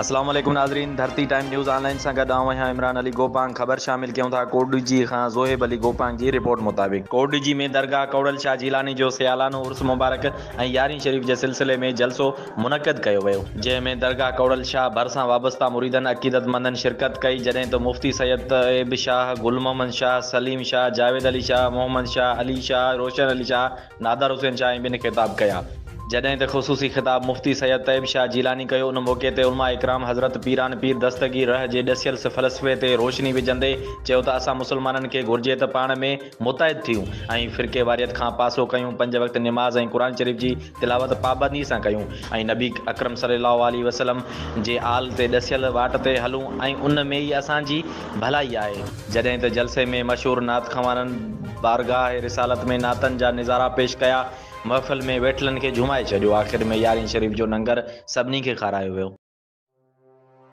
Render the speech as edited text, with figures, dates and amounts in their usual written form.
अस्सलाम वालेकुम नाज़रीन, धरती टाइम न्यूज़ ऑनलाइन से गॾु आऊं आहियां इमरान अली गोपांग। ख़बर शामिल कयूं था कोटडीजी खां ज़ोहेब अली गोपांग जी रिपोर्ट मुताबिक़ कोटडीजी में दरगाह कौड़ल शाह जीलानी जो सियालानो उर्स मुबारक ऐं यारहीं शरीफ़ जे सिलसिले में जलसो मुनक़द कयो वियो, जंहिंमें दरगाह कौड़ल शाह भरिसां वाबस्ता मुरीदनि अक़ीदतमंदनि शिरकत कई, जॾहिं त मुफ़्ती सैयद तैयब शाह, गुल मोहम्मद शाह, सलीम शाह, जावेद अली शाह, मोहम्मद शाह, अली शाह, रोशन अली शाह, नादर हुसैन शाह ऐं ॿिनि ख़िताब कया। जॾहिं त ख़ुसूसी ख़िताब मुफ़्ती सैयद तैयब शाह जीलानी कयो। उन मौक़े ते उलमा इकराम हज़रत पीरान पीर दस्तगीर रह जे ॾसियल फ़लसफ़े ते रोशनी विझंदे चयो त असां मुसलमाननि खे घुरिजे त पाण में मुतहिद थियूं ऐं फ़िरक़े वारियत खां पासो कयूं, 5 वक़्त निमाज़ ऐं क़ुर शरीफ़ जी तिलावत पाबंदी सां कयूं ऐं नबी अकरम सल्लल्लाहु अलैहि वसल्लम जे आल ते ॾसियल वाट ते हलूं ऐं उन में ई असांजी भलाई आहे। जॾहिं त जलसे में मशहूर नात ख़वाननि बारगाह रिसालत में नातनि जा निज़ारा पेश कया, महफ़िल में वेठलनि खे झुमाए छॾियो। आख़िर में यारहीं शरीफ़ जो लंगर सभिनी खे खारायो वियो।